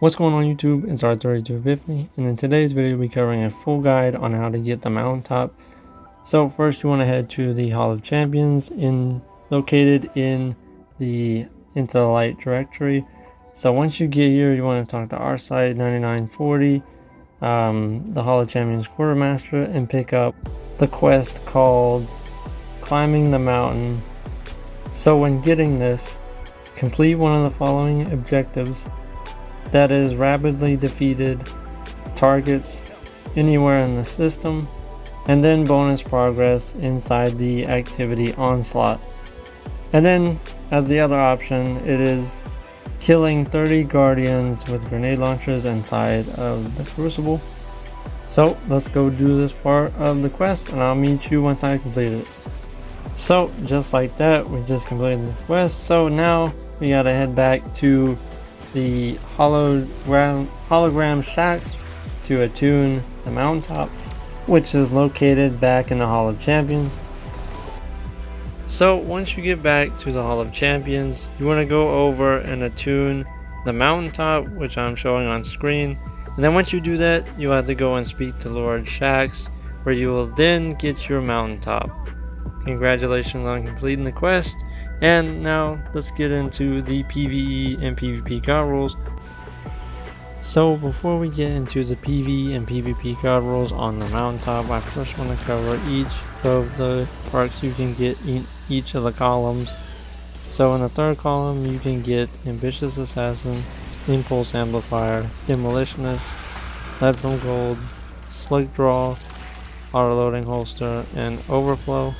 What's going on YouTube? It's R3250, and in today's video we'll be covering a full guide on how to get the Mountaintop. So first you want to head to the Hall of Champions located in the Into the Light directory. So once you get here, you want to talk to our site 9940, the Hall of Champions Quartermaster, and pick up the quest called Climbing the Mountain. So when getting this, complete one of the following objectives. That is, rapidly defeated targets anywhere in the system, and then bonus progress inside the activity Onslaught. And then as the other option, it is killing 30 guardians with grenade launchers inside of the Crucible. So let's go do this part of the quest, and I'll meet you once I complete it. So just like that, we just completed the quest. So now we gotta head back to the hologram shacks to attune the Mountaintop, which is located back in the Hall of Champions. So once you get back to the Hall of Champions, you want to go over and attune the Mountaintop, which I'm showing on screen. And then once you do that, you have to go and speak to Lord Shaxx, where you will then get your Mountaintop. Congratulations on completing the quest. And now let's get into the PvE and PvP god rolls. So before we get into the PvE and PvP god rolls on the Mountaintop, I first want to cover each of the perks you can get in each of the columns. So in the third column you can get Ambitious Assassin, Impulse Amplifier, Demolitionist, Lead from Gold, Slick Draw, Auto Loading Holster, and Overflow.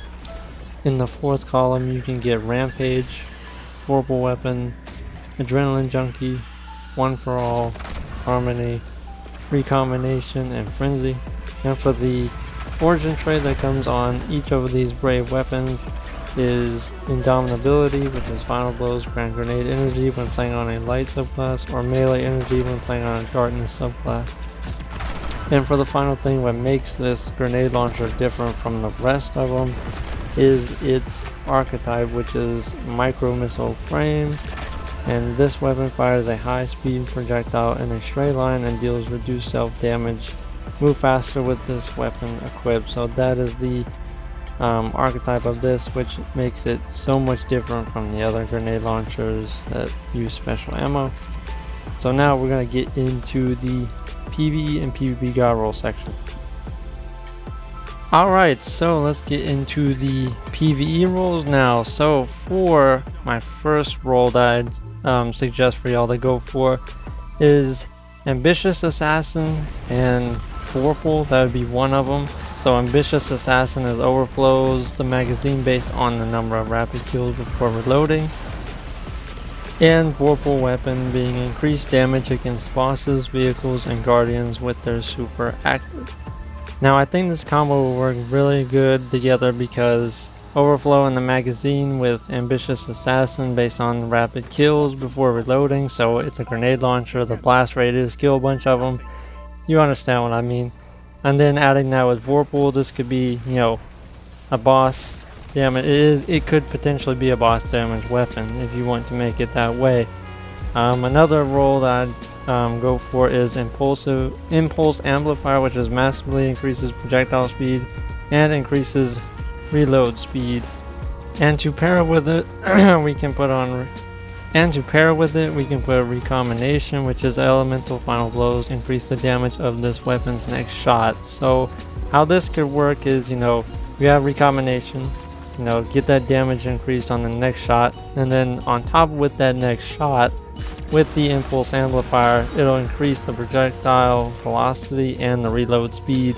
In the fourth column you can get Rampage, Vorpal Weapon, Adrenaline Junkie, One for All, Harmony, Recombination, and Frenzy. And for the origin trait that comes on each of these brave weapons is Indomitability, which is Final Blows grant grenade energy when playing on a light subclass, or melee energy when playing on a darkness subclass. And for the final thing, what makes this grenade launcher different from the rest of them is its archetype, which is Micro Missile Frame, and this weapon fires a high speed projectile in a straight line and deals reduced self damage. Move faster with this weapon equipped. So that is the archetype of this, which makes it so much different from the other grenade launchers that use special ammo. So now we're going to get into the PvE and PvP god roll section. Alright, so let's get into the PvE rolls now. So for my first roll that I'd suggest for y'all to go for is Ambitious Assassin and Vorpal. That would be one of them. So Ambitious Assassin is overflows the magazine based on the number of rapid kills before reloading. And Vorpal Weapon being increased damage against bosses, vehicles, and guardians with their super active. Now I think this combo will work really good together because overflow in the magazine with Ambitious Assassin based on rapid kills before reloading, so it's a grenade launcher, the blast radius, kill a bunch of them. You understand what I mean. And then adding that with Vorpal, this could be, you know, a boss damage. It could potentially be a boss damage weapon if you want to make it that way. Another role that I'd go for is Impulse Amplifier, which is massively increases projectile speed and increases reload speed. And to pair with it, we can put Recombination, which is Elemental Final Blows, increase the damage of this weapon's next shot. So how this could work is, you know, you have Recombination, you know, get that damage increase on the next shot, and then on top with that next shot, with the Impulse Amplifier, it'll increase the projectile velocity and the reload speed.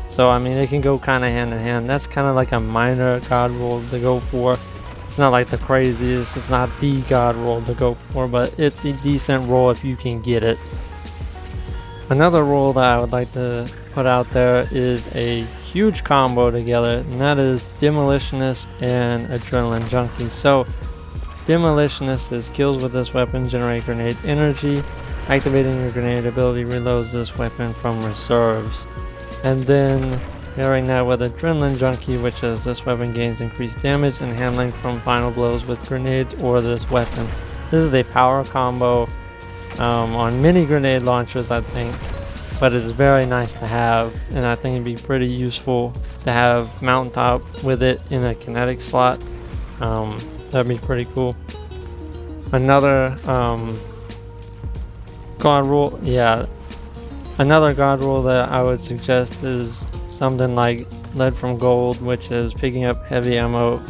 So I mean, they can go kind of hand in hand. That's kind of like a minor god roll to go for. It's not like the craziest, it's not the god roll to go for, but it's a decent roll if you can get it. Another roll that I would like to put out there is a huge combo together, and that is Demolitionist and Adrenaline Junkie. So Demolitionist is kills with this weapon generate grenade energy. Activating your grenade ability reloads this weapon from reserves. And then pairing that with Adrenaline Junkie, which is this weapon gains increased damage and handling from final blows with grenades or this weapon. This is a power combo on mini grenade launchers, I think. But it's very nice to have, and I think it'd be pretty useful to have Mountaintop with it in a kinetic slot. That'd be pretty cool. Another god rule, another god rule that I would suggest is something like Lead from Gold, which is picking up heavy ammo,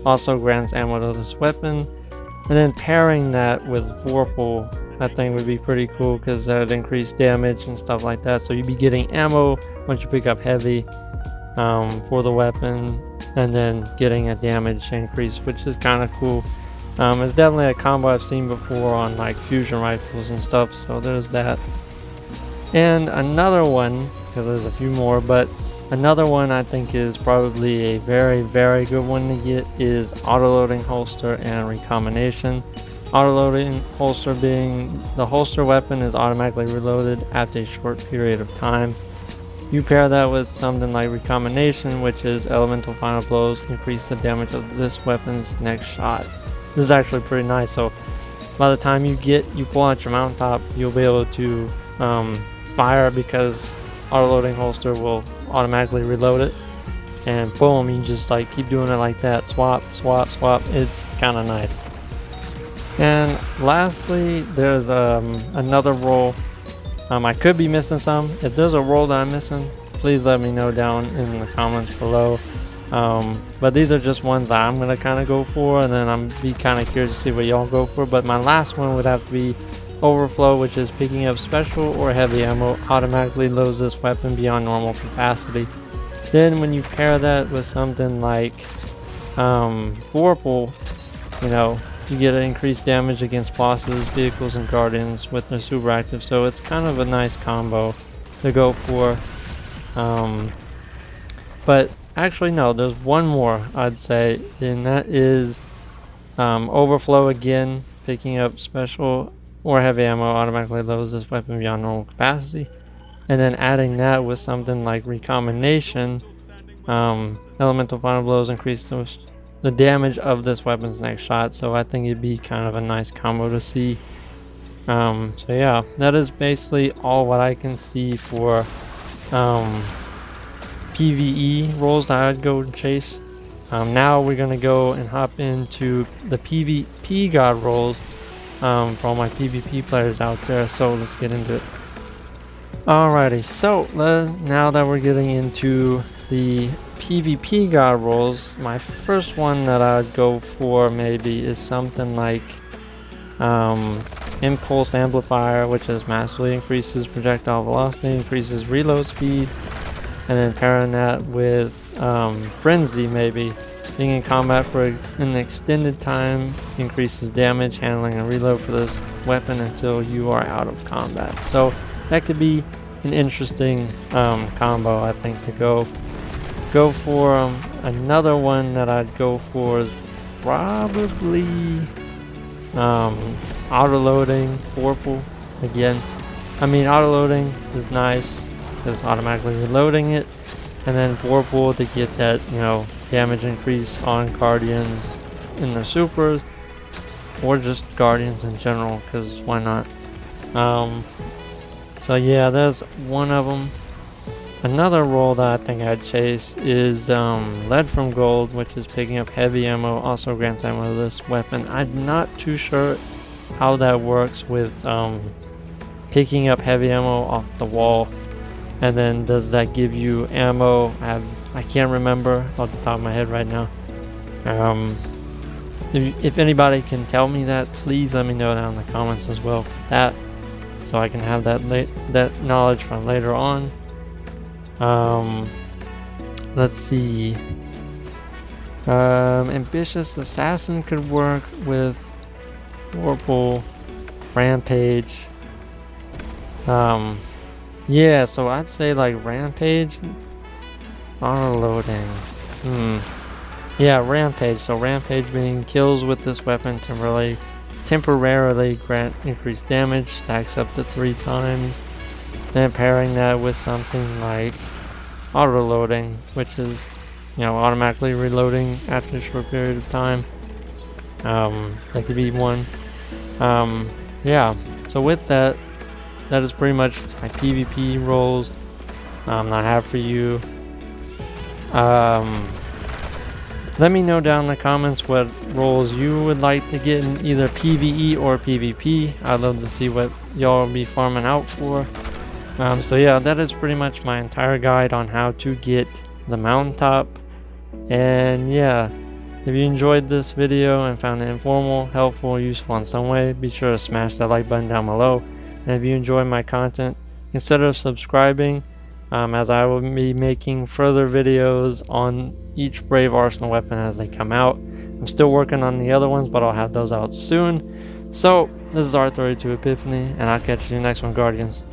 also grants ammo to this weapon, and then pairing that with Vorpal, I think would be pretty cool because that would increase damage and stuff like that. So you'd be getting ammo once you pick up heavy for the weapon, and then getting a damage increase, which is kind of cool. It's definitely a combo I've seen before on like fusion rifles and stuff, so there's that. And another one, because there's a few more, but another one I think is probably a very, very good one to get is autoloading holster and recombination. Autoloading holster being the holster weapon is automatically reloaded after a short period of time. You pair that with something like recombination, which is elemental final blows increase the damage of this weapon's next shot. This is actually pretty nice, so by the time you pull out your Mountaintop, you'll be able to fire, because autoloading holster will automatically reload it, and boom, you just like keep doing it like that, swap, swap, swap. It's kind of nice. And lastly, there's another roll. I could be missing some. If there's a roll that I'm missing, please let me know down in the comments below. But these are just ones that I'm gonna kind of go for, and then I'm be kind of curious to see what y'all go for. But my last one would have to be Overflow, which is picking up special or heavy ammo automatically loads this weapon beyond normal capacity. Then when you pair that with something like Vorpal, you know, you get an increased damage against bosses, vehicles, and guardians with their super active. So it's kind of a nice combo to go for. But actually no, there's one more I'd say, and that is Overflow again, picking up special or heavy ammo automatically loads this weapon beyond normal capacity, and then adding that with something like recombination, elemental final blows increase the damage of this weapon's next shot. So I think it'd be kind of a nice combo to see. So yeah, that is basically all what I can see for PvE rolls that I'd go chase. Now we're gonna go and hop into the PvP god rolls for all my PvP players out there. So let's get into it. Alrighty, so now that we're getting into the PvP god rolls, my first one that I'd go for maybe is something like Impulse Amplifier, which is massively increases projectile velocity, increases reload speed, and then pairing that with Frenzy, maybe being in combat for an extended time increases damage, handling, and reload for this weapon until you are out of combat. So that could be an interesting combo, I think, to go for. Another one that I'd go for is probably autoloading Vorpal again. I mean, autoloading is nice, it's automatically reloading it, and then Vorpal to get that, you know, damage increase on guardians in their supers, or just guardians in general, because why not? So yeah, there's one of them. Another roll that I think I'd chase is Lead from Gold, which is picking up heavy ammo, also grants ammo to this weapon. I'm not too sure how that works with picking up heavy ammo off the wall, and then does that give you ammo? I can't remember off the top of my head right now. If anybody can tell me that, please let me know down in the comments as well for that, so I can have that knowledge from later on. Let's see. Ambitious Assassin could work with Vorpal, Rampage. Yeah, so I'd say like Rampage, autoloading. Yeah, Rampage. So Rampage being kills with this weapon temporarily grant increased damage, stacks up to 3 times. Then pairing that with something like autoloading, which is, you know, automatically reloading after a short period of time. That could be one. Yeah, So with that, that is pretty much my PvP roles that I have for you. Let me know down in the comments what roles you would like to get in either PvE or PvP. I'd love to see what y'all will be farming out for. So yeah, that is pretty much my entire guide on how to get the Mountaintop. And yeah, if you enjoyed this video and found it informal, helpful, useful in some way, be sure to smash that like button down below. And if you enjoy my content, consider subscribing, as I will be making further videos on each Brave Arsenal weapon as they come out. I'm still working on the other ones, but I'll have those out soon. So, this is R32 Epiphany, and I'll catch you in the next one, Guardians.